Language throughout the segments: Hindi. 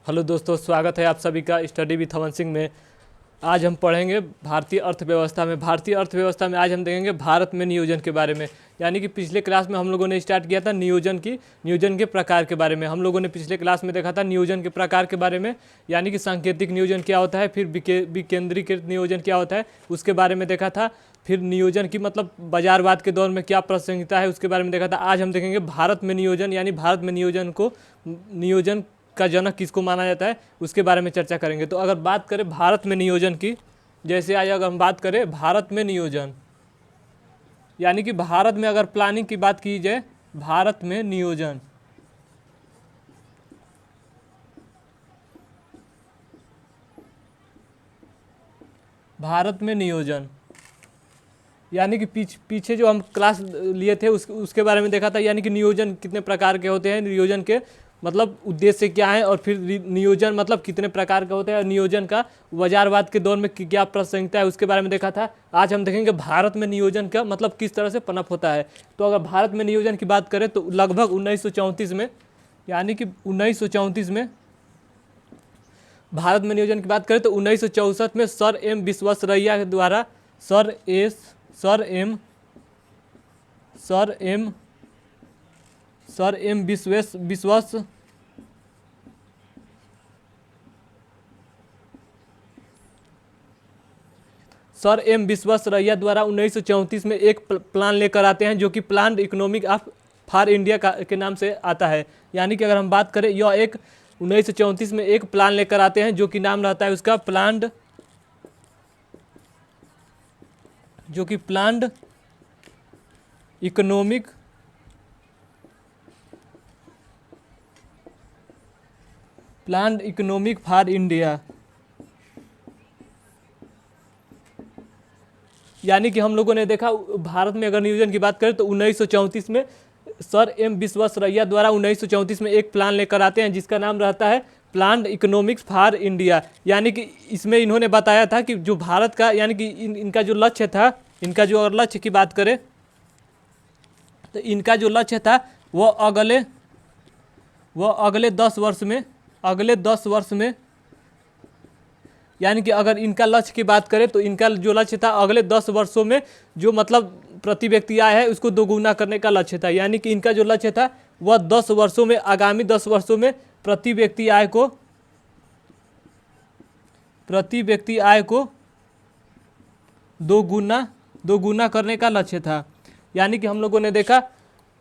हेलो दोस्तों, स्वागत है आप सभी का स्टडी विथ हवन सिंह में। आज हम पढ़ेंगे भारतीय अर्थव्यवस्था में। भारतीय अर्थव्यवस्था में आज हम देखेंगे भारत में नियोजन के बारे में। यानी कि पिछले क्लास में हम लोगों ने स्टार्ट किया था नियोजन के प्रकार के बारे में। हम लोगों ने पिछले क्लास में देखा था नियोजन के प्रकार के बारे में, यानी कि सांकेतिक नियोजन क्या होता है, फिर विकेंद्रीकृत नियोजन क्या होता है उसके बारे में देखा था। फिर नियोजन की मतलब बाजारवाद के दौर में क्या प्रासंगिकता है उसके बारे में देखा था। आज हम देखेंगे भारत में नियोजन, यानी भारत में नियोजन का जनक किसको माना जाता है उसके बारे में चर्चा करेंगे। तो अगर बात करें भारत में नियोजन की, जैसे आज अगर हम बात करें भारत में नियोजन, यानी कि भारत में अगर प्लानिंग की बात की जाए, भारत में नियोजन, भारत में नियोजन यानी कि पीछे जो हम क्लास लिए थे उसके बारे में देखा था। यानी कि नियोजन कितने प्रकार के होते हैं, नियोजन के मतलब उद्देश्य क्या है, और फिर नियोजन मतलब कितने प्रकार के होते हैं, और नियोजन का बाजारवाद के दौर में क्या प्रासंगिकता है उसके बारे में देखा था। आज हम देखेंगे भारत में नियोजन का मतलब किस तरह से पनप होता है। तो अगर भारत में नियोजन की बात करें तो लगभग 1934 में, यानी कि 1934 में भारत में नियोजन की बात करें तो 1964 में सर एम विश्वेश्वरैया के द्वारा सर एम विश्वेश्वरैया द्वारा 1934 में एक प्लान लेकर आते हैं जो कि planned economic of for India के नाम से आता है। यानी कि अगर हम बात करें, यह एक 1934 में एक प्लान लेकर आते हैं जो कि नाम रहता है उसका प्लान्ड इकोनॉमिक फॉर इंडिया। यानी कि हम लोगों ने देखा भारत में अगर नियोजन की बात करें तो 1934 में सर एम विश्वेश्वरैया द्वारा 1934 में एक प्लान लेकर आते हैं जिसका नाम रहता है प्लान्ड इकोनॉमिक्स फॉर इंडिया। यानी कि इसमें इन्होंने बताया था कि जो भारत का, यानी कि इनका जो लक्ष्य था, इनका जो अगर लक्ष्य की बात करें तो इनका जो लक्ष्य था वो अगले 10 वर्ष में, यानी कि अगर इनका लक्ष्य की बात करें तो इनका जो लक्ष्य था अगले 10 वर्षों में जो मतलब प्रति व्यक्ति आय है उसको दोगुना करने का लक्ष्य था। यानी कि इनका जो लक्ष्य था वह 10 वर्षों में, आगामी 10 वर्षों में प्रति व्यक्ति आय को दोगुना करने का लक्ष्य था। यानी कि हम लोगों ने देखा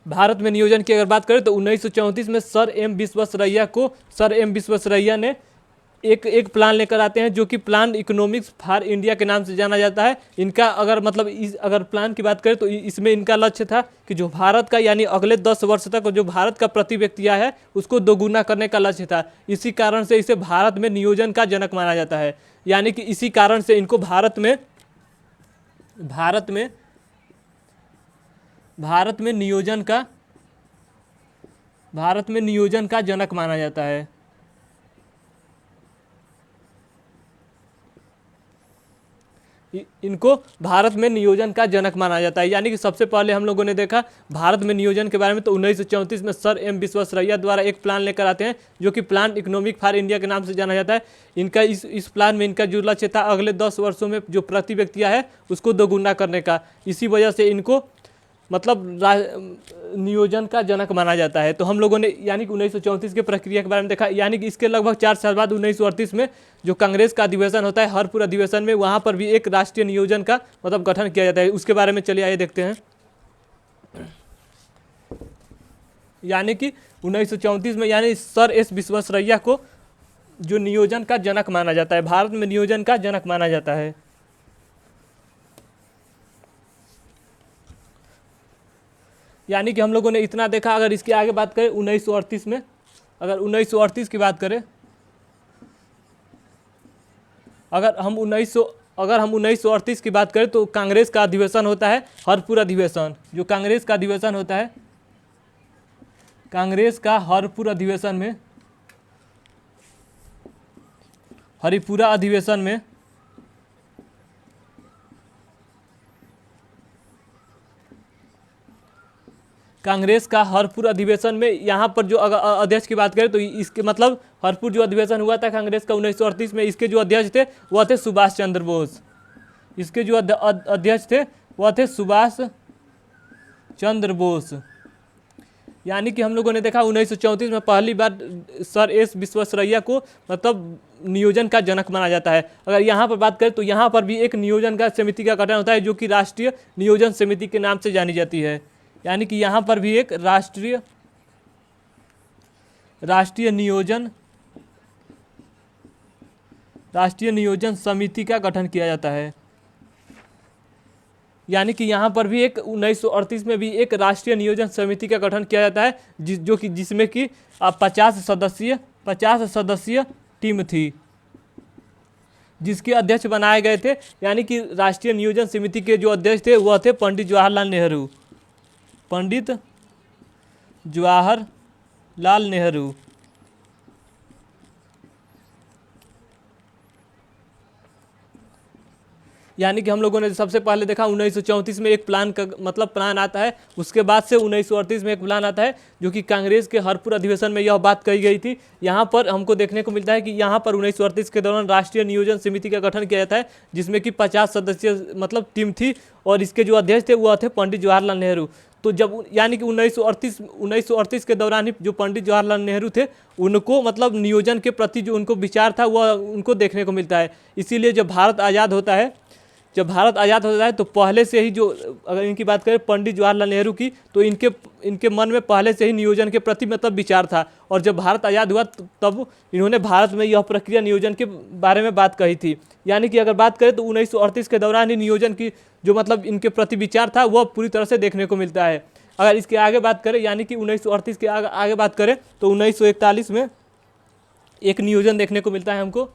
भारत में नियोजन की अगर बात करें तो 1934 में सर एम विश्वेश्वरैया ने एक प्लान लेकर आते हैं जो कि प्लान इकोनॉमिक्स फॉर इंडिया के नाम से जाना जाता है। इनका अगर मतलब अगर प्लान की बात करें तो इसमें इनका लक्ष्य था कि जो भारत का, यानी अगले 10 वर्ष तक जो भारत का प्रति व्यक्ति आय है उसको दोगुना करने का लक्ष्य था। इसी कारण से इसे भारत में नियोजन का जनक माना जाता है। यानी कि इसी कारण से इनको भारत में नियोजन का जनक माना जाता है। इनको भारत में नियोजन का जनक माना जाता है। यानी कि सबसे पहले हम लोगों ने देखा भारत में नियोजन के बारे में तो 1934 में सर एम विश्वेश्वरैया द्वारा एक प्लान लेकर आते हैं जो कि प्लान इकोनॉमिक फॉर इंडिया के नाम से जाना जाता है। इनका इस प्लान में इनका जो लक्ष्य था अगले 10 वर्षों में जो प्रति व्यक्ति आय है उसको दोगुना करने का। इसी वजह से इनको मतलब नियोजन का जनक माना जाता है। तो हम लोगों ने यानी कि 1934 के प्रक्रिया के बारे में देखा। यानी कि इसके लगभग 4 साल बाद 1938 में जो कांग्रेस का अधिवेशन होता है, हरपुर अधिवेशन में, वहाँ पर भी एक राष्ट्रीय नियोजन का मतलब गठन किया जाता है। उसके बारे में चलिए आइए देखते हैं। यानी कि 1934 में यानी सर एस विश्वेश्वरैया को जो नियोजन का जनक माना जाता है, भारत में नियोजन का जनक माना जाता है। यानी कि हम लोगों ने इतना देखा। अगर इसकी आगे बात करें 1938 में, अगर 1938 की बात करें, अगर हम 1938 की बात करें तो कांग्रेस का अधिवेशन होता है हरपुर अधिवेशन। जो कांग्रेस का अधिवेशन होता है, कांग्रेस का हरपुर अधिवेशन में, हरिपुरा अधिवेशन में कांग्रेस का हरपुर अधिवेशन में यहाँ पर जो अगर अध्यक्ष की बात करें तो इसके मतलब हरपुर जो अधिवेशन हुआ था कांग्रेस का 1938 में, इसके जो अध्यक्ष थे वह थे सुभाष चंद्र बोस। इसके जो अध्यक्ष थे वह थे सुभाष चंद्र बोस। यानी कि हम लोगों ने देखा 1934 में पहली बार सर एस विश्वेश्वरैया को मतलब नियोजन का जनक माना जाता है। अगर यहाँ पर बात करें तो यहाँ पर भी एक नियोजन का समिति का गठन होता है जो कि राष्ट्रीय नियोजन समिति के नाम से जानी जाती है। यानी कि यहाँ पर भी एक राष्ट्रीय नियोजन समिति का गठन किया जाता है। यानी कि यहाँ पर भी एक 1938 में भी एक राष्ट्रीय नियोजन समिति का गठन किया जाता है जिसमें कि 50 सदस्यीय टीम थी जिसके अध्यक्ष बनाए गए थे। यानी कि राष्ट्रीय नियोजन समिति के जो अध्यक्ष थे वह थे पंडित जवाहरलाल नेहरू। यानी कि हम लोगों ने सबसे पहले देखा 1934 में एक प्लान का मतलब प्लान आता है, उसके बाद से 1938 में एक प्लान आता है जो कि कांग्रेस के हरपुर अधिवेशन में यह बात कही गई थी। यहाँ पर हमको देखने को मिलता है कि यहाँ पर 1938 के दौरान राष्ट्रीय नियोजन समिति का गठन किया जाता है जिसमें कि 50 सदस्यीय मतलब टीम थी और इसके जो अध्यक्ष थे वह थे पंडित जवाहरलाल नेहरू। तो जब यानी कि 1938 के दौरान ही जो पंडित जवाहरलाल नेहरू थे उनको मतलब नियोजन के प्रति जो उनको विचार था वह उनको देखने को मिलता है। इसीलिए जब भारत आज़ाद होता है तो पहले से ही जो अगर इनकी बात करें पंडित जवाहरलाल नेहरू की तो इनके मन में पहले से ही नियोजन के प्रति मतलब विचार था। और जब भारत आज़ाद हुआ तब इन्होंने भारत में यह प्रक्रिया नियोजन के बारे में बात कही थी। यानी कि अगर बात करें तो 1938 के दौरान ही नियोजन की जो मतलब इनके प्रति विचार था वह पूरी तरह से देखने को मिलता है। अगर इसके आगे बात करें यानी कि 1938 के आगे बात करें तो 1941 में एक नियोजन देखने को मिलता है हमको।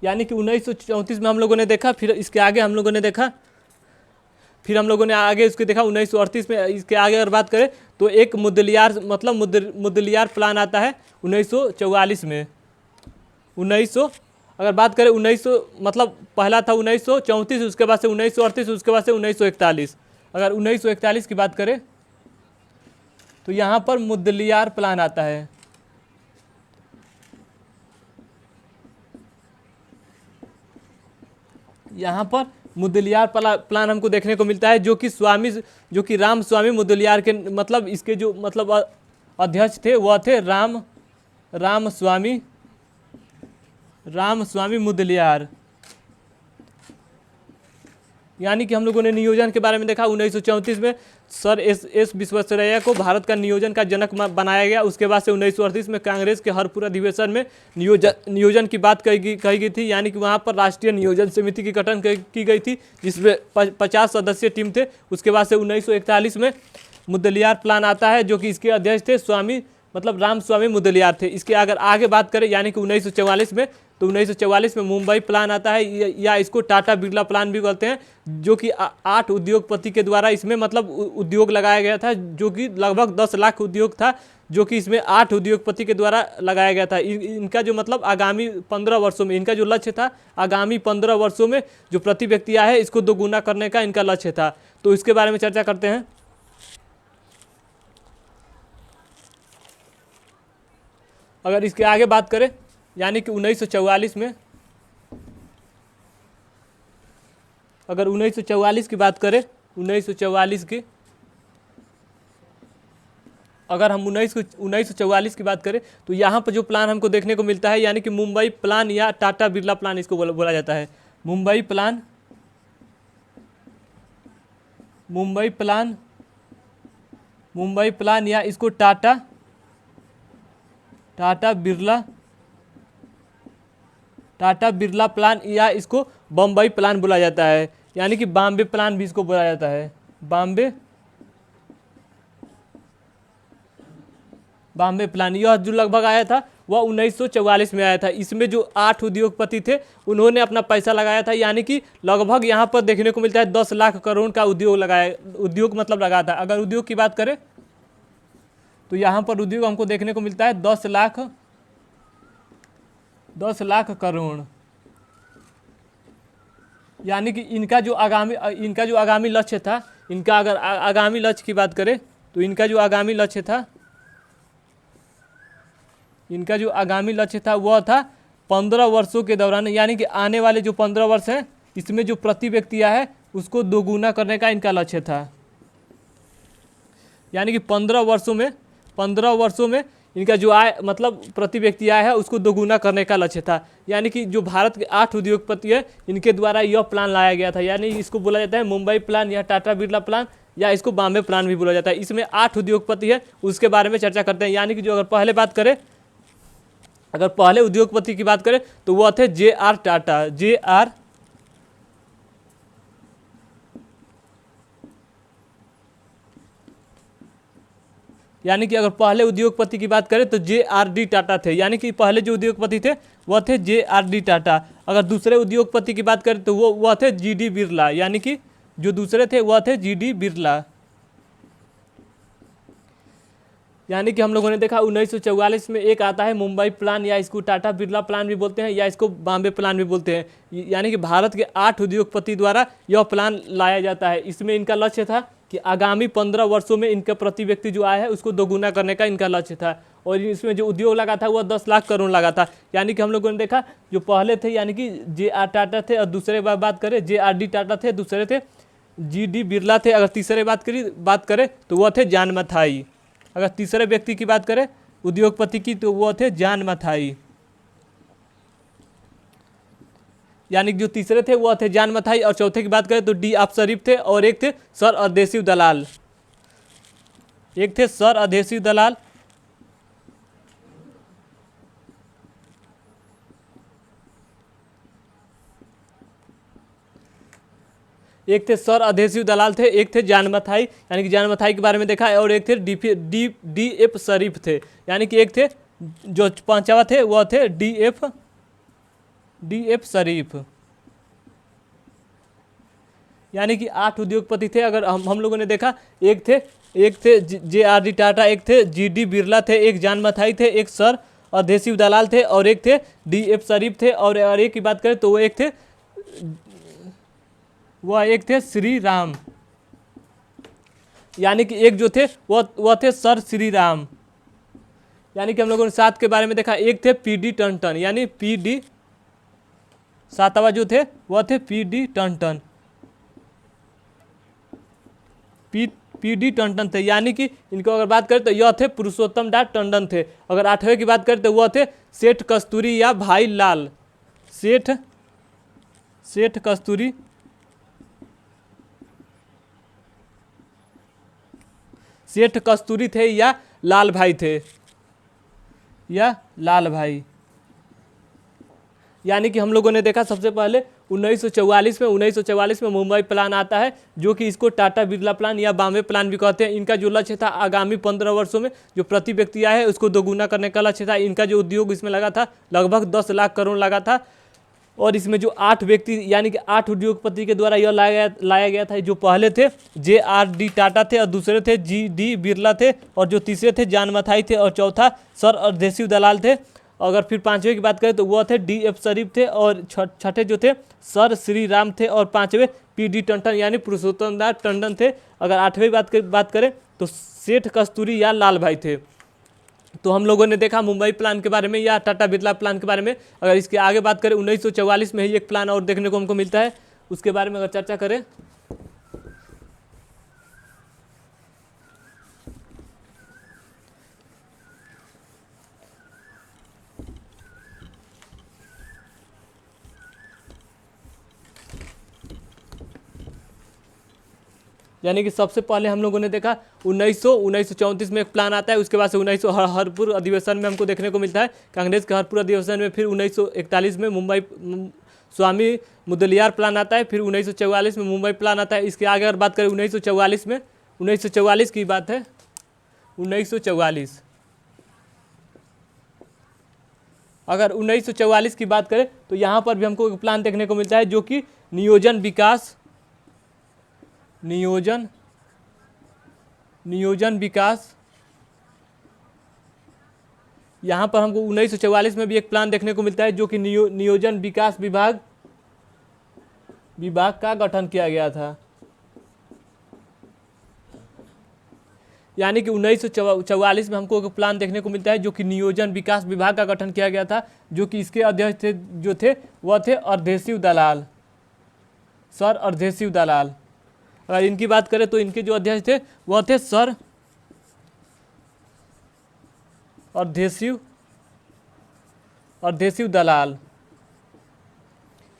यानी कि 1934 में हम लोगों ने देखा, फिर इसके आगे हम लोगों ने देखा, फिर हम लोगों ने आगे इसके देखा 1938 में। इसके आगे अगर बात करें तो एक मुदलियार प्लान आता है 1944 में। अगर बात करें 1900 मतलब पहला था 1934, उसके बाद से 1938, उसके बाद से 1941। अगर 1941 की बात करें तो यहाँ पर मुदलियार प्लान आता है। यहाँ पर मुदलियार प्लान हमको देखने को मिलता है जो कि रामस्वामी मुदलियार के मतलब इसके जो मतलब अध्यक्ष थे वह थे रामस्वामी मुदलियार। यानी कि हम लोगों ने नियोजन के बारे में देखा 1934 में सर एस विश्वेश्वरैया को भारत का नियोजन का जनक बनाया गया। उसके बाद से 1938 में कांग्रेस के हरपुर अधिवेशन में नियोजन की बात कही गई थी। यानी कि वहाँ पर राष्ट्रीय नियोजन समिति की गठन की गई थी जिसमें 50 सदस्यीय टीम थे। उसके बाद से 1941 में मुदलियार प्लान आता है जो कि इसके अध्यक्ष थे रामस्वामी मुदलियार थे। इसके अगर आगे बात करें यानी कि 1944 में तो 1944 में मुंबई प्लान आता है या इसको टाटा बिरला प्लान भी बोलते हैं जो कि 8 उद्योगपति के द्वारा इसमें मतलब उद्योग लगाया गया था जो कि लगभग 10 लाख उद्योग था जो कि इसमें 8 उद्योगपति के द्वारा लगाया गया था। इनका जो मतलब आगामी 15 वर्षों में इनका जो लक्ष्य था आगामी 15 वर्षों में जो प्रति व्यक्ति आय है इसको दोगुना करने का इनका लक्ष्य था। तो इसके बारे में चर्चा करते हैं। अगर इसके आगे बात करें यानी कि 1944 में अगर 1944 की बात करें 1944 की अगर हम 1944 की बात करें तो यहाँ पर जो प्लान हमको देखने को मिलता है यानी कि मुंबई प्लान या टाटा बिरला प्लान इसको बोला जाता है। मुंबई प्लान या इसको टाटा बिरला प्लान या इसको बम्बई प्लान बोला जाता है। यानी कि बॉम्बे प्लान भी इसको बोला जाता है। बॉम्बे प्लान यह जो लगभग आया था वह 1944 में आया था। इसमें जो 8 उद्योगपति थे उन्होंने अपना पैसा लगाया था। यानी कि लगभग यहाँ पर देखने को मिलता है 10 लाख करोड़ का उद्योग लगा था। अगर उद्योग की बात करें तो यहाँ पर उद्योग हमको देखने को मिलता है 10 लाख 10 लाख करोड़। यानी कि इनका जो आगामी लक्ष्य था, इनका अगर आगामी लक्ष्य की बात करें तो इनका जो आगामी लक्ष्य था, वह था 15 वर्षों के दौरान, यानी कि आने वाले जो 15 वर्ष हैं इसमें जो प्रति व्यक्ति आय है उसको दोगुना करने का इनका लक्ष्य था। यानी कि 15 वर्षों में इनका जो आय मतलब प्रति व्यक्ति आय है उसको दोगुना करने का लक्ष्य था। यानी कि जो भारत के 8 उद्योगपति है इनके द्वारा यह प्लान लाया गया था। यानी इसको बोला जाता है मुंबई प्लान या टाटा बिरला प्लान या इसको बॉम्बे प्लान भी बोला जाता है। इसमें 8 उद्योगपति है, उसके बारे में चर्चा करते हैं। यानी कि जो अगर पहले उद्योगपति की बात करें तो वह थे JR टाटा। यानी कि अगर पहले उद्योगपति की बात करें तो JRD टाटा थे। यानी कि पहले जो उद्योगपति थे वह थे JRD टाटा। अगर दूसरे उद्योगपति की बात करें तो वह थे GD बिरला। यानी कि जो दूसरे थे वह थे GD बिरला। यानी कि हम लोगों ने देखा 1944 में एक आता है मुंबई प्लान, या इसको टाटा बिरला प्लान भी बोलते हैं या इसको बॉम्बे प्लान भी बोलते हैं। यानी कि भारत के 8 उद्योगपति द्वारा यह प्लान लाया जाता है। इसमें इनका लक्ष्य था कि आगामी 15 वर्षों में इनका प्रति व्यक्ति जो आय है उसको दोगुना करने का इनका लक्ष्य था। और इसमें जो उद्योग लगा था वह 10 लाख करोड़ लगा था। यानी कि हम लोगों ने देखा जो पहले थे यानी कि JR टाटा थे, और दूसरे बात करें JRD टाटा थे, दूसरे थे GD बिरला थे। अगर तीसरे बात करें तो वह थे जॉन मथाई। अगर तीसरे व्यक्ति की बात करें उद्योगपति की तो वो थे जॉन मथाई। यानी कि जो तीसरे थे वो थे जॉन मथाई, और चौथे की बात करें तो D आप शरीफ थे, और एक थे सर अदेशिव दलाल। एक थे सर अदेशिव दलाल, एक थे सर अदेशिव दलाल थे, एक थे जॉन मथाई। यानी कि जॉन मथाई के बारे में देखा है। और एक थे DF शरीफ थे। यानी कि एक थे जो पांचवा थे वह थे DF शरीफ। यानी कि 8 उद्योगपति थे। अगर हम लोगों ने देखा एक थे JRD टाटा, एक थे GD बिरला थे, एक जॉन मथाई थे, एक सर अदेशिव दलाल थे, और एक थे DF शरीफ थे। और एक की बात करें तो वो एक थे श्री राम। यानी कि एक जो थे वह थे सर श्री राम। यानी कि हम लोगों ने 7 के बारे में देखा। एक थे PD टंटन, यानी PD, 7वां जो थे वह थे PD टंटन। PD टंडन थे। यानी कि इनको अगर बात करें तो यह थे पुरुषोत्तम दास टंडन थे। अगर 8वें की बात करें तो वह थे सेठ कस्तूरी या भाई लाल। सेठ कस्तूरी, सेठ कस्तूरी थे या लाल भाई थे, या लाल भाई। यानी कि हम लोगों ने देखा सबसे पहले 1944 में मुंबई प्लान आता है, जो कि इसको टाटा बिरला प्लान या बॉम्बे प्लान भी कहते हैं। इनका जो लक्ष्य था आगामी 15 वर्षों में जो प्रति व्यक्ति आय है उसको दोगुना करने का लक्ष्य था। इनका जो उद्योग इसमें लगा था लगभग 10 लाख करोड़ लगा था। और इसमें जो 8 व्यक्ति यानी कि 8 उद्योगपति के द्वारा यह लाया गया था। जो पहले थे JRD टाटा थे, और दूसरे थे GD बिरला थे, और जो तीसरे थे जॉन मथाई थे, और चौथा सर अदेशिव दलाल थे। अगर फिर 5वें की बात करें तो वह थे DF शरीफ थे, और छठे जो थे सर श्री राम थे, और 5वें PD टंडन यानी पुरुषोत्तम दास टंडन थे। अगर 8वें बात करें तो सेठ कस्तूरी या लाल भाई थे। तो हम लोगों ने देखा मुंबई प्लान के बारे में या टाटा बिरला प्लान के बारे में। अगर इसके आगे बात करें 1944 में ही एक प्लान और देखने को हमको मिलता है, उसके बारे में अगर चर्चा करें यानी कि सबसे पहले हम लोगों ने देखा 1934 में एक प्लान आता है। उसके बाद से 1900 हरपुर अधिवेशन में हमको देखने को मिलता है कांग्रेस के हरपुर अधिवेशन में। फिर 1941 में मुंबई स्वामी मुदलियार प्लान आता है। फिर 1944 में मुंबई प्लान आता है। इसके आगे अगर बात करें 1944 की बात है, 1944 अगर 1944 की बात करें तो यहाँ पर भी हमको एक प्लान देखने को मिलता है, जो कि नियोजन यहाँ पर हमको 1944 में भी एक प्लान देखने को मिलता है जो कि नियोजन विकास विभाग का गठन किया गया था। यानी कि 1944 में हमको एक प्लान देखने को मिलता है जो कि नियोजन विकास विभाग का गठन किया गया था, जो कि इसके अध्यक्ष थे जो थे वह थे अर्धेशिव दलाल, सर अर्धेशिव दलाल। अगर इनकी बात करें तो इनके जो अध्यक्ष थे वह थे सर अर्धेशिव दलाल।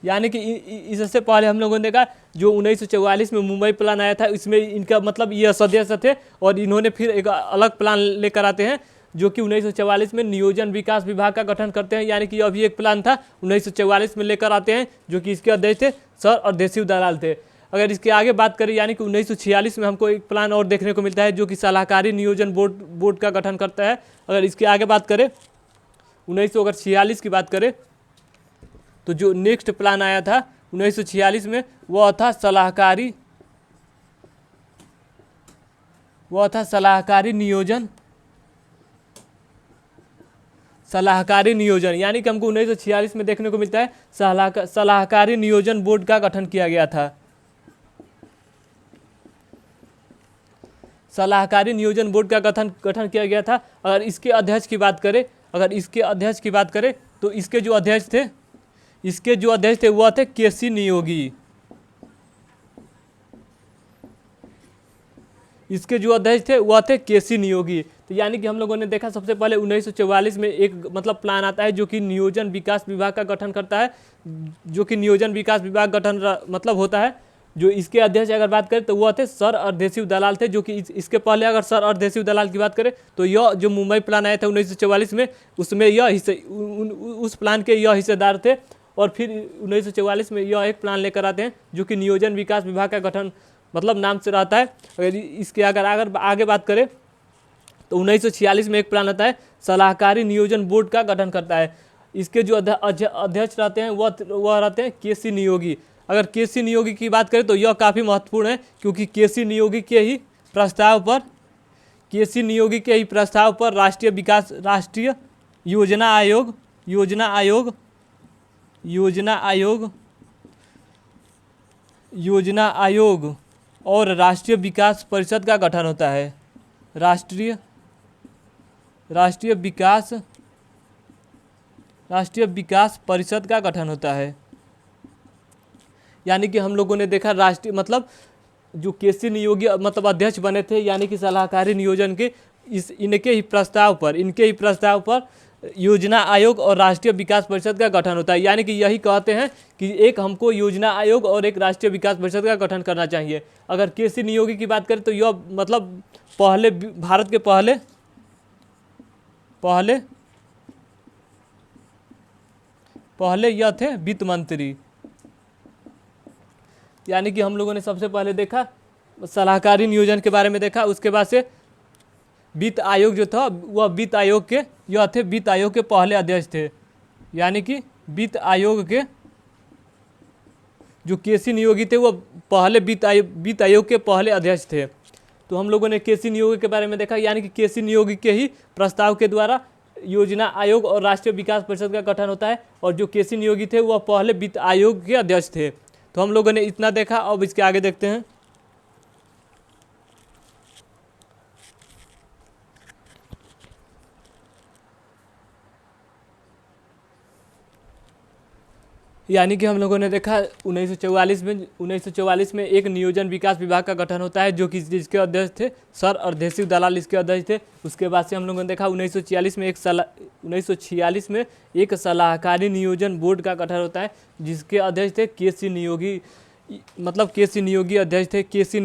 यानी कि इससे पहले हम लोगों ने देखा जो 1944 में मुंबई प्लान आया था, इसमें इनका मतलब ये सदस्य थे और इन्होंने फिर एक अलग प्लान लेकर आते हैं जो कि 1944 में नियोजन विकास विभाग का गठन करते हैं। यानी कि अभी एक प्लान था 1944 में लेकर आते हैं जो कि इसके अध्यक्ष थे सर अर्धेशिव दलाल थे। अगर इसके आगे बात करें यानी कि 1946 में हमको एक प्लान और देखने को मिलता है जो कि सलाहकारी नियोजन बोर्ड का गठन करता है। अगर इसके आगे बात करें 1946 की बात करें तो जो नेक्स्ट प्लान आया था 1946 में वह था सलाहकारी नियोजन। यानी कि हमको 1946 में देखने को मिलता है सलाहकारी नियोजन बोर्ड का गठन किया गया था। सलाहकारी नियोजन बोर्ड का गठन किया गया था। अगर इसके अध्यक्ष की बात करें तो इसके जो अध्यक्ष थे वह थे केसी नियोगी। तो यानी कि हम लोगों ने देखा सबसे पहले 1944 में एक मतलब प्लान आता है जो कि नियोजन विकास विभाग का गठन करता है, जो कि नियोजन विकास विभाग गठन मतलब होता है। जो इसके अध्यक्ष अगर बात करें तो वह थे सर अर्धेशिव दलाल थे, जो कि इसके पहले अगर सर अर्धेशिव दलाल की बात करें तो यह जो मुंबई प्लान आया था 1944 में उसमें उस प्लान के यह हिस्सेदार थे। और फिर 1944 में यह एक प्लान लेकर आते हैं जो कि नियोजन विकास विभाग का गठन मतलब नाम से रहता है। अगर इसके अगर आगे बात करें तो 1946 में एक प्लान आता है सलाहकारी नियोजन बोर्ड का गठन करता है। इसके जो अध्यक्ष रहते हैं वह रहते हैं केसी नियोगी। अगर केसी नियोगी की बात करें तो यह काफ़ी महत्वपूर्ण है क्योंकि केसी नियोगी के ही प्रस्ताव पर राष्ट्रीय योजना आयोग और राष्ट्रीय विकास परिषद का गठन होता है। राष्ट्रीय विकास परिषद का गठन होता है। यानी कि हम लोगों ने देखा राष्ट्रीय मतलब जो केसी नियोगी मतलब अध्यक्ष बने थे यानी कि सलाहकारी नियोजन के इनके ही प्रस्ताव पर योजना आयोग और राष्ट्रीय विकास परिषद का गठन होता है। यानी कि यही कहते हैं कि एक हमको योजना आयोग और एक राष्ट्रीय विकास परिषद का गठन करना चाहिए। अगर केसी नियोगी की बात करें तो यह मतलब भारत के पहले यह थे वित्त मंत्री। यानी कि हम लोगों ने सबसे पहले देखा सलाहकारी नियोजन के बारे में देखा, उसके बाद से वित्त आयोग जो था वह वित्त आयोग के पहले अध्यक्ष थे। यानी कि वित्त आयोग के जो केसी नियोगी थे वह पहले वित्त आयोग के पहले अध्यक्ष थे। तो हम लोगों ने केसी नियोगी के बारे में देखा। यानी कि केसी नियोगी के ही प्रस्ताव के द्वारा योजना आयोग और राष्ट्रीय विकास परिषद का गठन होता है और जो केसी नियोगी थे वह पहले वित्त आयोग के अध्यक्ष थे। तो हम लोगों ने इतना देखा। अब इसके आगे देखते हैं। यानी कि हम लोगों ने देखा 1944 में एक नियोजन विकास विभाग का गठन होता है जो कि जिसके अध्यक्ष थे सर अर्धेशिव दलाल इसके अध्यक्ष थे। उसके बाद से हम लोगों ने देखा 1946 में एक सलाहकारी नियोजन बोर्ड का गठन होता है जिसके अध्यक्ष थे केसी नियोगी। मतलब केसी नियोगी अध्यक्ष थे। केसी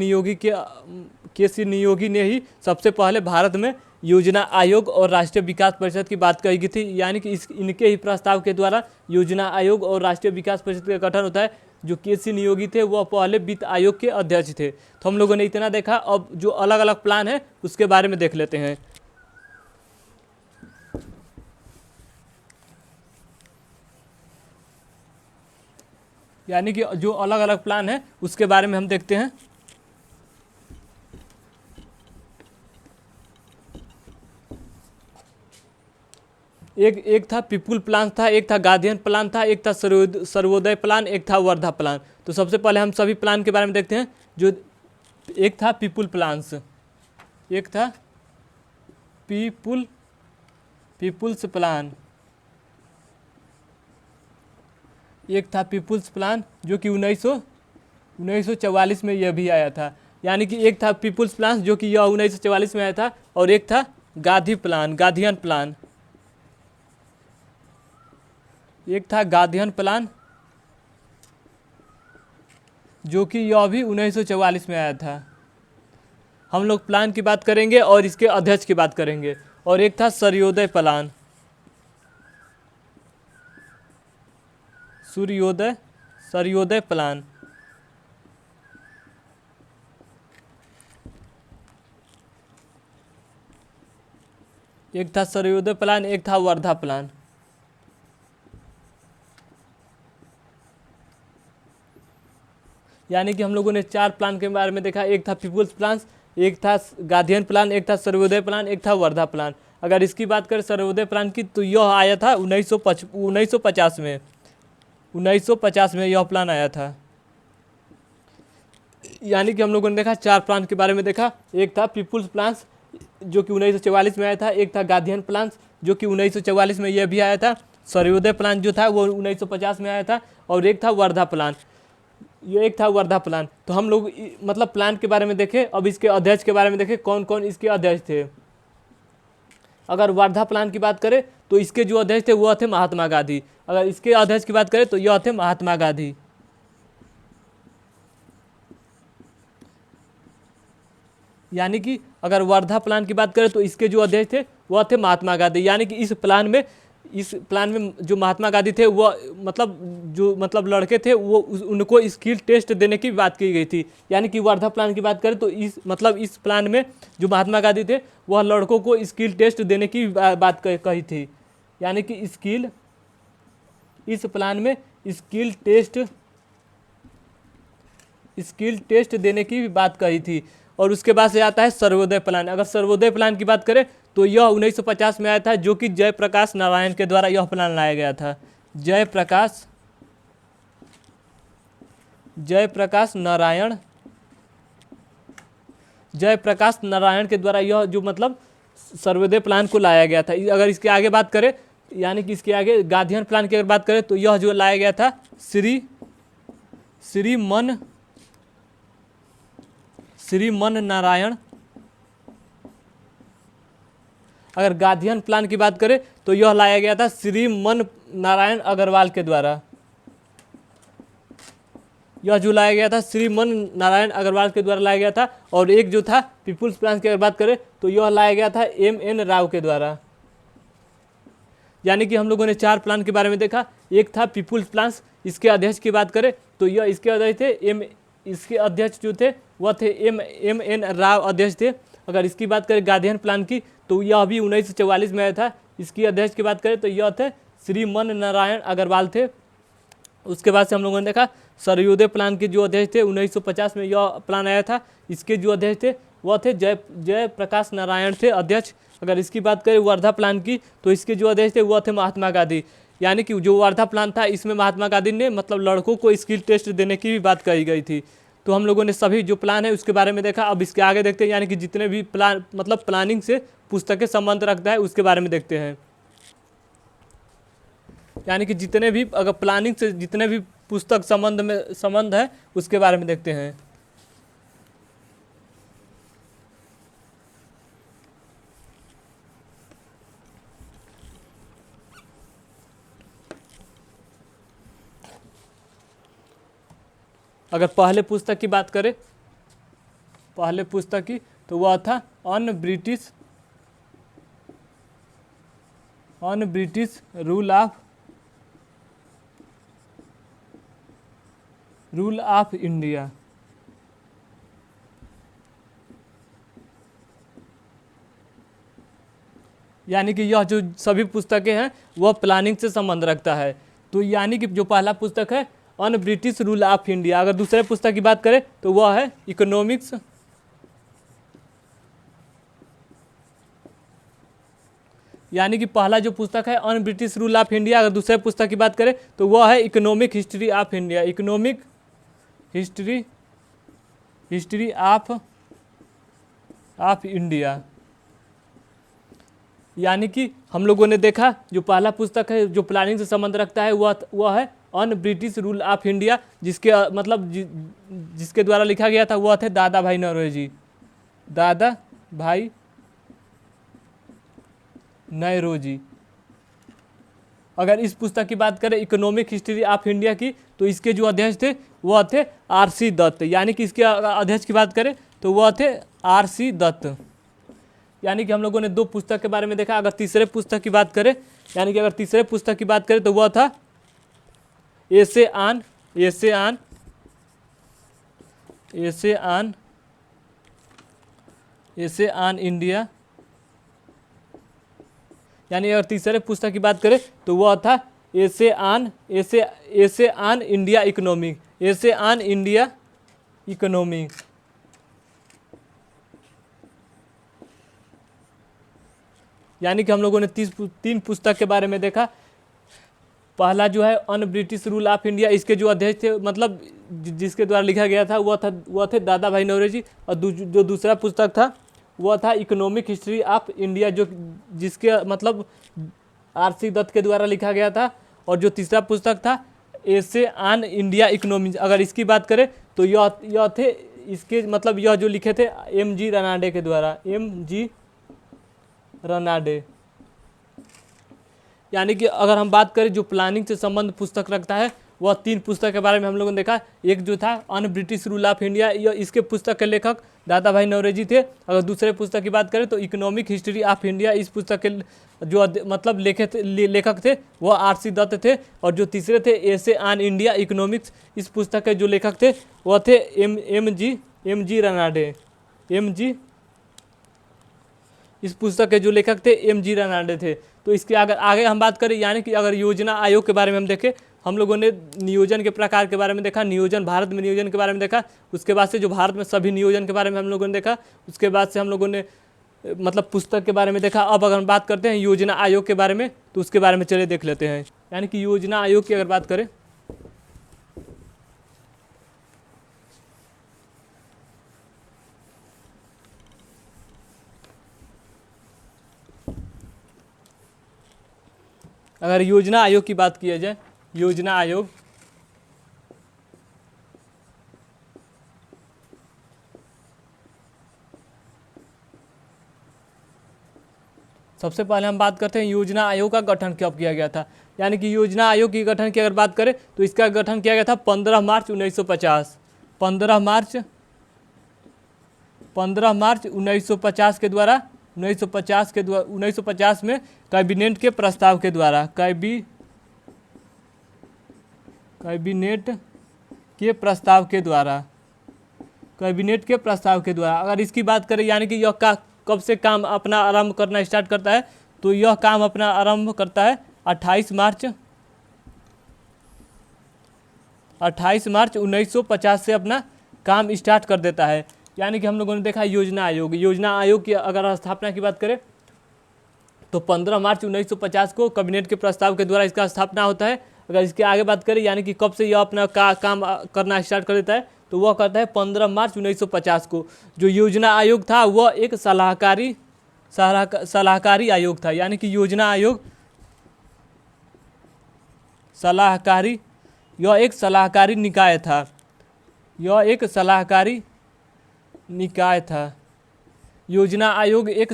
नियोगी ने ही सबसे पहले भारत में योजना आयोग और राष्ट्रीय विकास परिषद की बात कही गई थी। यानी कि इनके ही प्रस्ताव के द्वारा योजना आयोग और राष्ट्रीय विकास परिषद का गठन होता है। जो केसी नियोगी थे वह पहले वित्त आयोग के अध्यक्ष थे। तो हम लोगों ने इतना देखा। अब जो अलग अलग प्लान है उसके बारे में देख लेते हैं। यानी कि जो अलग अलग प्लान है उसके बारे में हम देखते हैं। एक एक था पीपुल प्लान था, एक था गार्डियन प्लान था, एक था सर्वोदय प्लान, एक था वर्धा प्लान। तो सबसे पहले हम सभी प्लान के बारे में देखते हैं। जो एक था पीपुल प्लान्स, एक था पीपुल्स प्लान, एक था पीपुल्स प्लान जो कि 1944 में यह भी आया था। यानी कि एक था पीपुल्स प्लान जो कि यह 1944 में आया था, और एक था गार्डियन प्लान, एक था गार्डियन प्लान जो कि यह भी 1944 में आया था। हम लोग प्लान की बात करेंगे और इसके अध्यक्ष की बात करेंगे। और एक था सूर्योदय प्लान, सूर्योदय प्लान, एक था सूर्योदय प्लान, एक था वर्धा प्लान। यानी कि हम लोगों ने 4 प्लान के बारे में देखा। एक था पीपुल्स प्लान, एक था गार्डियन प्लान, एक था सर्वोदय प्लान, एक था वर्धा प्लान। अगर इसकी बात करें सर्वोदय प्लान की, तो यह आया था 1950 में, 1950 में यह प्लान आया था। यानी कि हम लोगों ने देखा 4 प्लान के बारे में देखा। एक था पीपुल्स प्लान जो कि 1944 में आया था, एक था गार्डियन प्लान जो कि 1944 में यह भी आया था, सर्वोदय प्लान जो था वो 1950 में आया था, और एक था वर्धा प्लान, ये एक था वर्धा प्लान। तो हम लोग मतलब प्लान के बारे में देखें। अब इसके अध्यक्ष के बारे में देखें, कौन कौन इसके अध्यक्ष थे। अगर वर्धा प्लान की बात करें तो इसके जो अध्यक्ष थे वह थे महात्मा गांधी। अगर इसके अध्यक्ष की बात करें तो यह थे महात्मा गांधी। यानी कि अगर वर्धा प्लान की बात करें तो इसके जो अध्यक्ष थे वह थे महात्मा गांधी। यानी कि इस प्लान में जो महात्मा गांधी थे वो मतलब लड़के थे, वो उनको स्किल टेस्ट देने की बात की गई थी। यानी कि वर्धा प्लान की बात करें तो इस प्लान में जो महात्मा गांधी थे वह लड़कों को स्किल टेस्ट देने की बात कही थी। यानी कि इस प्लान में स्किल टेस्ट देने की बात कही थी। और उसके बाद से आता है सर्वोदय प्लान। अगर सर्वोदय प्लान की बात करें तो यह 1950 में आया था, जो कि जयप्रकाश नारायण के द्वारा यह प्लान लाया गया था। जयप्रकाश नारायण के द्वारा यह जो मतलब सर्वोदय प्लान को लाया गया था। अगर इसके आगे बात करें, यानी कि इसके आगे गार्डियन प्लान की अगर बात करें तो यह जो लाया गया था श्रीमन नारायण। अगर गार्डियन प्लान की बात करें तो यह लाया गया था श्रीमन नारायण अग्रवाल के द्वारा। यह जो लाया गया था श्रीमन नारायण अग्रवाल के द्वारा लाया गया था। और एक जो था पीपुल्स प्लान की अगर बात करें तो यह लाया गया था MN राव के द्वारा। यानी कि हम लोगों ने 4 प्लान के बारे में देखा। एक था पीपुल्स प्लान, इसके अध्यक्ष की बात करें तो यह इसके अध्यक्ष थे इसके अध्यक्ष जो थे वह थे MN राव अध्यक्ष थे। अगर इसकी बात करें गार्डियन प्लान की तो यह भी 1944 में आया था। इसकी अध्यक्ष की बात करें तो यह थे श्रीमन नारायण अग्रवाल थे। उसके बाद से हम लोगों ने देखा सर्वोदय प्लान के जो अध्यक्ष थे 1950 में यह प्लान आया था। इसके जो अध्यक्ष थे वह थे जयप्रकाश नारायण थे अध्यक्ष। अगर इसकी बात करें वर्धा प्लान की तो इसके जो अध्यक्ष थे वह थे महात्मा गांधी। यानी कि जो वर्धा प्लान था इसमें महात्मा गांधी ने मतलब लड़कों को स्किल टेस्ट देने की भी बात कही गई थी। तो हम लोगों ने सभी जो प्लान है उसके बारे में देखा। अब इसके आगे देखते हैं, यानी कि जितने भी प्लान मतलब प्लानिंग से पुस्तकें संबंध रखता है उसके बारे में देखते हैं। यानी कि जितने भी अगर प्लानिंग से जितने भी पुस्तक संबंध है उसके बारे में देखते हैं। अगर पहले पुस्तक की बात करें, पहले पुस्तक की तो वह था on British rule of India. यानी कि यह जो सभी पुस्तकें हैं वह प्लानिंग से संबंध रखता है। तो यानी कि जो पहला पुस्तक है on British rule of India. अगर दूसरे पुस्तक की बात करें तो वह है यानी कि पहला जो पुस्तक है on British rule of India. अगर दूसरे पुस्तक की बात करें तो वह है economic history of India, economic history history of India. यानी कि हम लोगों ने देखा जो पहला पुस्तक है जो प्लानिंग से संबंध रखता है वह है on British rule of India, जिसके मतलब जिसके द्वारा लिखा गया था वह थे दादा भाई नौरोजी, दादा भाई नौरोजी। अगर इस पुस्तक की बात करें इकोनॉमिक हिस्ट्री ऑफ इंडिया की, तो इसके जो अध्यक्ष थे वह थे आर.सी. दत्त। यानी कि इसके अध्यक्ष की बात करें तो वह थे आर.सी. दत्त। यानी कि हम लोगों ने दो पुस्तक के बारे में देखा। अगर तीसरे पुस्तक की बात करें, यानी कि अगर तीसरे पुस्तक की बात करें तो वह था एसे ऑन इंडिया। यानी अगर तीसरे पुस्तक की बात करें तो वह था essay on India economic, essay on India economic. यानी कि हम लोगों ने तीन पुस्तक के बारे में देखा। पहला जो है on British rule of India, इसके जो अध्यक्ष थे मतलब जिसके द्वारा लिखा गया था वह थे दादा भाई नौरोजी। और जो दूसरा पुस्तक था वह था इकोनॉमिक हिस्ट्री ऑफ इंडिया, जो जिसके मतलब आर.सी. दत्त के द्वारा लिखा गया था। और जो तीसरा पुस्तक था एसे ऑन इंडिया इकोनॉमिक्स। अगर इसकी बात करें तो यह थे इसके मतलब यह जो लिखे थे एम.जी. रनाडे के द्वारा, एम.जी. रनाडे। यानी कि अगर हम बात करें जो प्लानिंग से संबंध पुस्तक रखता है वह तीन पुस्तक के बारे में हम लोगों ने देखा। एक जो था on British rule of India, इसके पुस्तक के लेखक दादा भाई नौरोजी थे। अगर दूसरे पुस्तक की बात करें तो इकोनॉमिक हिस्ट्री ऑफ इंडिया, इस पुस्तक के जो मतलब लेखक थे वह आर.सी. दत्त थे। और जो तीसरे थे एसे ऑन इंडिया इकोनॉमिक्स, इस पुस्तक के जो लेखक थे वह थे एम.जी. रनाडे, एम.जी. इस पुस्तक के जो लेखक थे एम.जी. रनाडे थे। तो इसके आगे हम बात करें, यानी कि अगर योजना आयोग के बारे में हम देखें, हम लोगों ने नियोजन के प्रकार के बारे में देखा, नियोजन भारत में नियोजन के बारे में देखा। उसके बाद से जो भारत में सभी नियोजन के बारे में हम लोगों ने देखा। उसके बाद से हम लोगों ने मतलब पुस्तक के बारे में देखा। अब अगर हम बात करते हैं योजना आयोग के बारे में, तो उसके बारे में चलिए देख लेते हैं। यानी कि योजना आयोग की अगर बात करें, अगर योजना आयोग की बात किया जाए, योजना आयोग सबसे पहले हम बात करते हैं योजना आयोग का गठन कब किया गया था। यानी कि योजना आयोग की गठन की अगर बात करें तो इसका गठन किया गया था 15 मार्च 1950, 15 मार्च 1950 के द्वारा, 1950 में कैबिनेट के प्रस्ताव के द्वारा, कैबिनेट के प्रस्ताव के द्वारा। अगर इसकी बात करें यानी कि यह कब से काम अपना आरंभ करना स्टार्ट करता है, तो यह काम अपना आरंभ करता है 28 मार्च 1950 से अपना काम स्टार्ट कर देता है। यानी कि हम लोगों ने देखा योजना आयोग, योजना आयोग की अगर स्थापना की बात करें तो 15 मार्च 1950 को कैबिनेट के प्रस्ताव के द्वारा इसका स्थापना होता है। अगर इसके आगे बात करें यानी कि कब से यह अपना काम करना स्टार्ट कर देता है, तो वह करता है 15 मार्च 1950 को। जो योजना आयोग था वह एक सलाहकारी आयोग था। यानी कि योजना आयोग सलाहकारी, यह एक सलाहकारी निकाय था, यह एक सलाहकारी निकाय था। योजना आयोग एक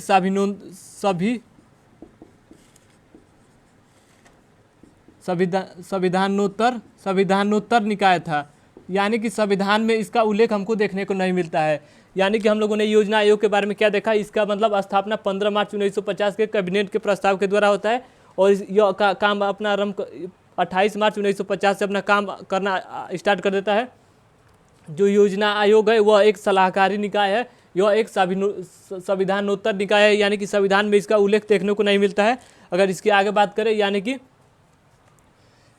संविधानोत्तर निकाय था। यानी कि संविधान में इसका उल्लेख हमको देखने को नहीं मिलता है। यानी कि हम लोगों ने योजना आयोग के बारे में क्या देखा, इसका मतलब स्थापना 15 मार्च 1950 के कैबिनेट के प्रस्ताव के द्वारा होता है और यह काम अपना आरंभ 28 मार्च 1950 से अपना काम करना स्टार्ट कर देता है। जो योजना आयोग है वह एक सलाहकारी निकाय है, यह एक संविधानोत्तर निकाय है। यानी कि संविधान में इसका उल्लेख देखने को नहीं मिलता है। अगर इसके आगे बात करें यानी कि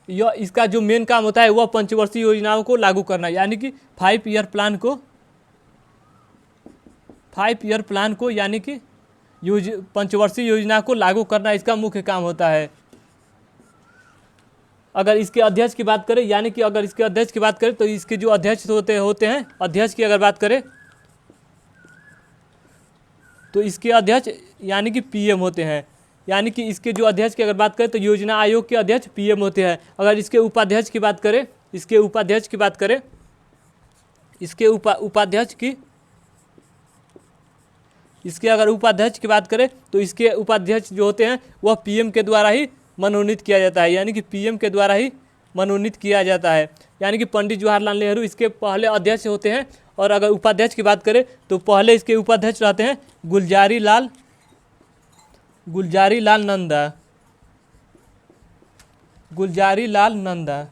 यह इसका जो मेन काम होता है वह पंचवर्षीय योजनाओं को लागू करना, यानी कि 5 ईयर प्लान को यानी कि पंचवर्षीय योजना को लागू करना इसका मुख्य काम होता है। अगर इसके अध्यक्ष की बात करें, यानी कि अगर इसके अध्यक्ष की बात करें तो इसके जो अध्यक्ष होते हैं, अध्यक्ष की अगर बात करें तो इसके अध्यक्ष यानी कि पीएम होते हैं। यानी कि इसके जो अध्यक्ष की अगर बात करें तो योजना आयोग के अध्यक्ष पीएम होते हैं। अगर इसके उपाध्यक्ष की बात करें, इसके उपाध्यक्ष की बात करें, इसके उपाध्यक्ष की इसके अगर उपाध्यक्ष की बात करें तो इसके उपाध्यक्ष जो होते हैं वह पीएम के द्वारा ही मनोनीत किया जाता है। यानी कि पीएम के द्वारा ही मनोनीत किया जाता है। यानी कि पंडित जवाहरलाल नेहरू इसके पहले अध्यक्ष होते हैं। और अगर उपाध्यक्ष की बात करें तो पहले इसके उपाध्यक्ष रहते हैं गुलजारी लाल नंदा।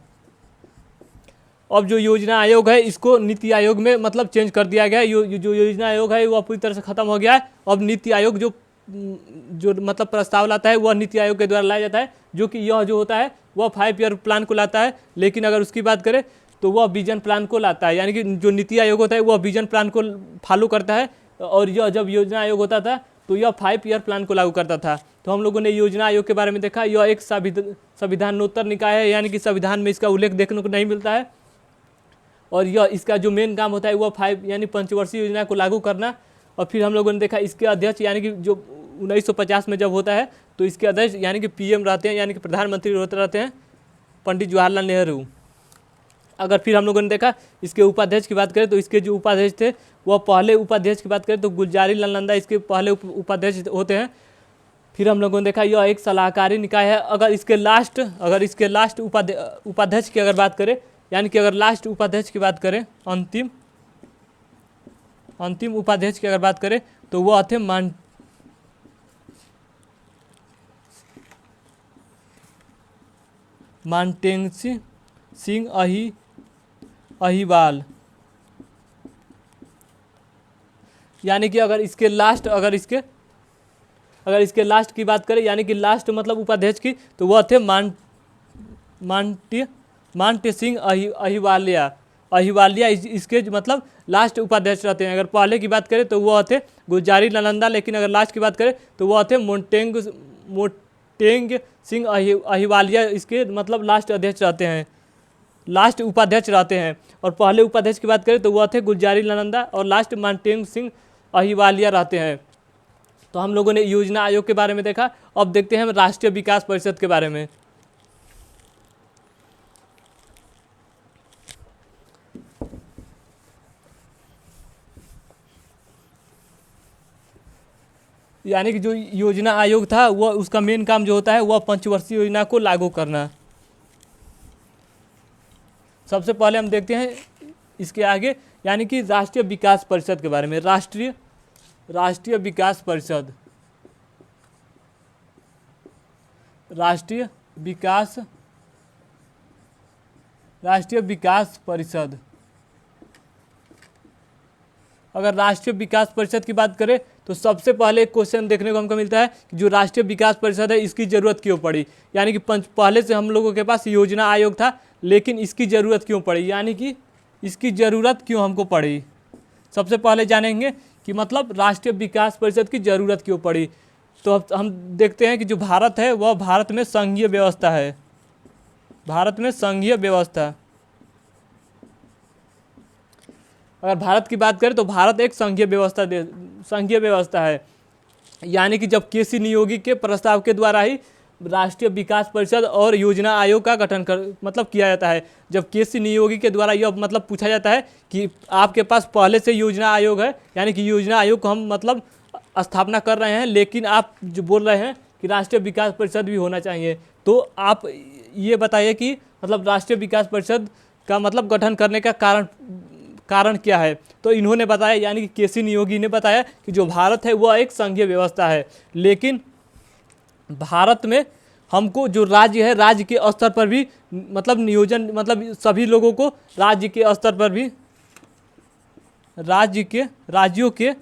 अब जो योजना आयोग है इसको नीति आयोग में मतलब चेंज कर दिया गया है। जो योजना आयोग है वह पूरी तरह से खत्म हो गया है। अब नीति आयोग जो मतलब प्रस्ताव लाता है वह नीति आयोग के द्वारा लाया जाता है, जो कि यह जो होता है वह 5 ईयर प्लान को लाता है। लेकिन अगर उसकी बात करें तो वह विजन प्लान को लाता है। यानी कि जो नीति आयोग होता है वह विजन प्लान को फॉलो करता है, और यह जब योजना आयोग होता था तो यह 5 ईयर प्लान को लागू करता था। तो हम लोगों ने योजना आयोग के बारे में देखा। यह एक संविधानोत्तर निकाय है, यानी कि संविधान में इसका उल्लेख देखने को नहीं मिलता है। और यह इसका जो मेन काम होता है वह 5 यानी पंचवर्षीय योजना को लागू करना। और फिर हम लोगों ने देखा इसके अध्यक्ष यानी कि जो 1950 में जब होता है तो इसके अध्यक्ष यानी कि पीएम रहते हैं, यानी कि प्रधानमंत्री होते रहते हैं पंडित जवाहरलाल नेहरू। अगर फिर हम लोगों ने देखा इसके उपाध्यक्ष की बात करें तो इसके जो उपाध्यक्ष थे वह पहले उपाध्यक्ष की बात करें तो गुलजारी लाल नंदा इसके पहले उपाध्यक्ष होते हैं। फिर हम लोगों ने देखा यह एक सलाहकारी निकाय है। अगर इसके लास्ट उपाध्यक्ष की अगर बात करें, यानी कि अगर लास्ट उपाध्यक्ष की बात करें, अंतिम उपाध्यक्ष की अगर बात करें तो वह थे मानटेंग सिंह अहिवाल। यानी कि अगर इसके लास्ट की बात करें, यानी कि लास्ट मतलब उपाध्यक्ष की, तो वह थे मानटेंग सिंह अहिवालिया इसके मतलब लास्ट उपाध्यक्ष रहते हैं। अगर पहले की बात करें तो वह थे गुलजारी लाल नंदा, लेकिन अगर लास्ट की बात करें तो वह थे मोन्टेंग सिंह अहिवालिया इसके मतलब लास्ट अध्यक्ष रहते हैं, लास्ट उपाध्यक्ष रहते हैं। और पहले उपाध्यक्ष की बात करें तो वह थे गुलजारी लाल नंदा और लास्ट मानटेंग सिंह अहिवालिया रहते हैं। तो हम लोगों ने योजना आयोग के बारे में देखा। अब देखते हैं हम राष्ट्रीय विकास परिषद के बारे में। यानी कि जो योजना आयोग था वह उसका मेन काम जो होता है वह पंचवर्षीय योजना को लागू करना। सबसे पहले हम देखते हैं इसके आगे, यानी कि राष्ट्रीय विकास परिषद के बारे में। राष्ट्रीय विकास परिषद, राष्ट्रीय विकास परिषद। अगर राष्ट्रीय विकास परिषद की बात करें तो सबसे पहले एक क्वेश्चन देखने को हमको मिलता है कि जो राष्ट्रीय विकास परिषद है इसकी ज़रूरत क्यों पड़ी। यानी कि पहले से हम लोगों के पास योजना आयोग था, लेकिन इसकी ज़रूरत क्यों पड़ी, यानी कि इसकी ज़रूरत क्यों हमको पड़ी। सबसे पहले जानेंगे कि मतलब राष्ट्रीय विकास परिषद की ज़रूरत क्यों पड़ी। तो अब हम देखते हैं कि जो भारत है वह भारत में संघीय व्यवस्था है। भारत में संघीय व्यवस्था, अगर भारत की बात करें तो भारत एक संघीय व्यवस्था है। यानी कि जब केसी नियोगी के प्रस्ताव के द्वारा ही राष्ट्रीय विकास परिषद और योजना आयोग का गठन किया जाता है। जब केसी नियोगी के द्वारा यह मतलब पूछा जाता है कि आपके पास पहले से योजना आयोग है, यानी कि योजना आयोग को हम मतलब स्थापना कर रहे हैं, लेकिन आप जो बोल रहे हैं कि राष्ट्रीय विकास परिषद भी होना चाहिए, तो आप ये बताइए कि मतलब राष्ट्रीय विकास परिषद का मतलब गठन करने का कारण क्या है। तो इन्होंने बताया, यानी कि केसी नियोगी ने बताया कि जो भारत है वह एक संघीय व्यवस्था है, लेकिन भारत में हमको जो राज्य है राज्य के स्तर पर भी मतलब नियोजन मतलब सभी लोगों को राज्य के स्तर पर भी राज्यों के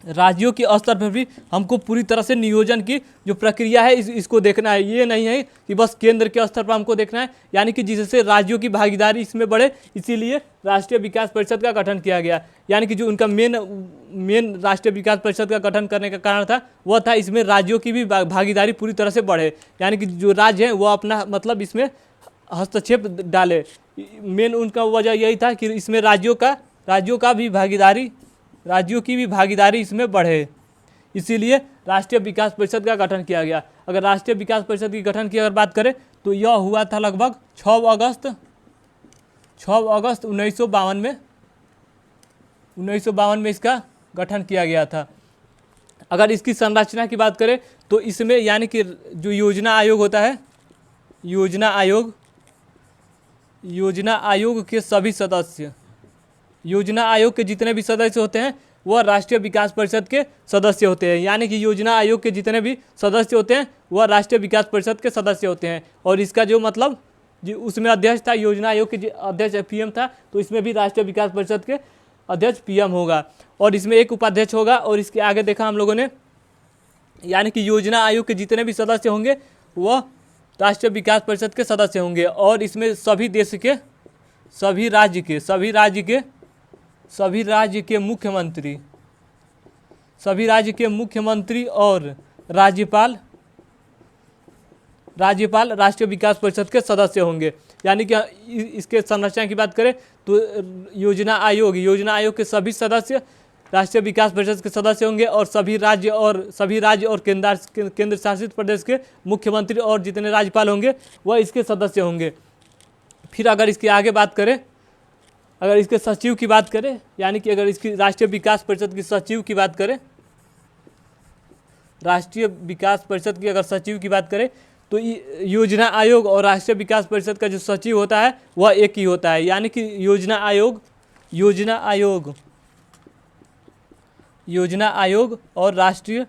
राज्यों के स्तर पर भी हमको पूरी तरह से नियोजन की जो प्रक्रिया है इसको देखना है। ये नहीं है कि बस केंद्र के स्तर पर हमको देखना है, यानी कि जिससे राज्यों की भागीदारी इसमें बढ़े, इसीलिए राष्ट्रीय विकास परिषद का गठन किया गया। यानी कि जो उनका मेन राष्ट्रीय विकास परिषद का गठन करने का कारण था वह था इसमें राज्यों की भी भागीदारी पूरी तरह से बढ़े, यानी कि जो राज्य हैं वो अपना मतलब इसमें हस्तक्षेप डाले। मेन उनका वजह यही था कि इसमें राज्यों की भी भागीदारी इसमें बढ़े, इसीलिए राष्ट्रीय विकास परिषद का गठन किया गया। अगर राष्ट्रीय विकास परिषद की गठन की अगर बात करें तो यह हुआ था लगभग 6 अगस्त 1952 में इसका गठन किया गया था। अगर इसकी संरचना की बात करें तो इसमें यानी कि जो योजना आयोग होता है, योजना आयोग के सभी सदस्य, योजना आयोग के जितने भी सदस्य होते हैं वह राष्ट्रीय विकास परिषद के सदस्य होते हैं। यानी कि योजना आयोग के जितने भी सदस्य होते हैं वह राष्ट्रीय विकास परिषद के सदस्य होते हैं। और इसका जो मतलब उसमें अध्यक्ष था, योजना आयोग के अध्यक्ष पीएम था, तो इसमें भी राष्ट्रीय विकास परिषद के अध्यक्ष पीएम होगा और इसमें एक उपाध्यक्ष होगा। और इसके आगे देखा हम लोगों ने, यानी कि योजना आयोग के जितने भी सदस्य होंगे वह राष्ट्रीय विकास परिषद के सदस्य होंगे। और इसमें सभी देश के सभी राज्य के मुख्यमंत्री और राज्यपाल राष्ट्रीय विकास परिषद के सदस्य होंगे। यानी कि इसके संरचना की बात करें तो योजना आयोग के सभी सदस्य राष्ट्रीय विकास परिषद के सदस्य होंगे और सभी राज्य और केंद्र शासित प्रदेश के मुख्यमंत्री और जितने राज्यपाल होंगे वह इसके सदस्य होंगे। फिर अगर इसके आगे बात करें, अगर इसके सचिव की बात करें, यानी कि अगर इसकी राष्ट्रीय विकास परिषद की सचिव की बात करें, राष्ट्रीय विकास परिषद की अगर सचिव की बात करें तो योजना आयोग और राष्ट्रीय विकास परिषद का जो सचिव होता है वह एक ही होता है। यानी कि योजना आयोग और राष्ट्रीय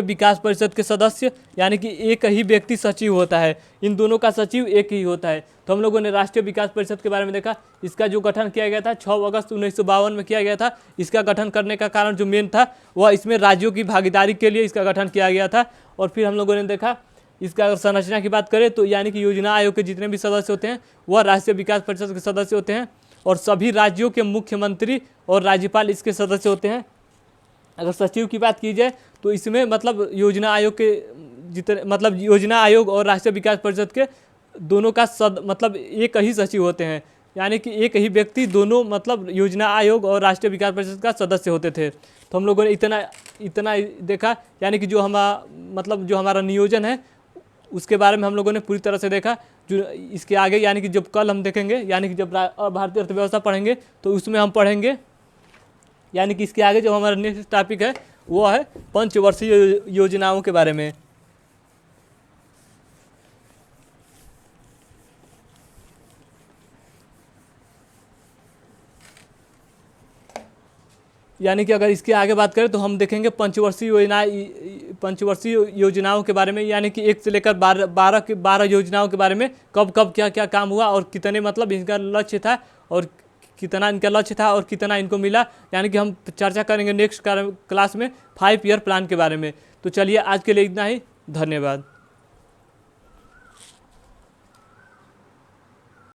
विकास परिषद के सदस्य, यानी कि एक ही व्यक्ति सचिव होता है, इन दोनों का सचिव एक ही होता है। तो हम लोगों ने राष्ट्रीय विकास परिषद के बारे में देखा। इसका जो गठन किया गया था 6 अगस्त 1952 में किया गया था। इसका गठन करने का कारण जो मेन था वह इसमें राज्यों की भागीदारी के लिए इसका गठन किया गया था। और फिर हम लोगों ने देखा इसका अगर संरचना की बात करें तो यानी कि योजना आयोग के जितने भी सदस्य होते हैं वह राष्ट्रीय विकास परिषद के सदस्य होते हैं और सभी राज्यों के मुख्यमंत्री और राज्यपाल इसके सदस्य होते हैं। अगर सचिव की बात की जाए तो इसमें मतलब योजना आयोग और राष्ट्रीय विकास परिषद के दोनों का मतलब एक ही सचिव होते हैं, यानी कि एक ही व्यक्ति दोनों मतलब योजना आयोग और राष्ट्रीय विकास परिषद का सदस्य होते थे। तो हम लोगों ने इतना देखा, यानी कि जो हमारा नियोजन है उसके बारे में हम लोगों ने पूरी तरह से देखा। जो इसके आगे यानी कि जब कल हम देखेंगे, यानी कि जब भारतीय अर्थव्यवस्था पढ़ेंगे तो उसमें हम पढ़ेंगे, यानी कि इसके आगे जो हमारा नेक्स्ट टॉपिक है वो है पंचवर्षीय योजनाओं के बारे में। यानी कि अगर इसके आगे बात करें तो हम देखेंगे पंचवर्षीय योजनाओं के बारे में, यानी कि 1 से लेकर 12 योजनाओं के बारे में कब क्या क्या काम हुआ और कितने मतलब इनका लक्ष्य था और कितना इनका लक्ष्य था और कितना इनको मिला। यानी कि हम चर्चा करेंगे नेक्स्ट क्लास में 5 ईयर प्लान के बारे में। तो चलिए आज के लिए इतना ही, धन्यवाद।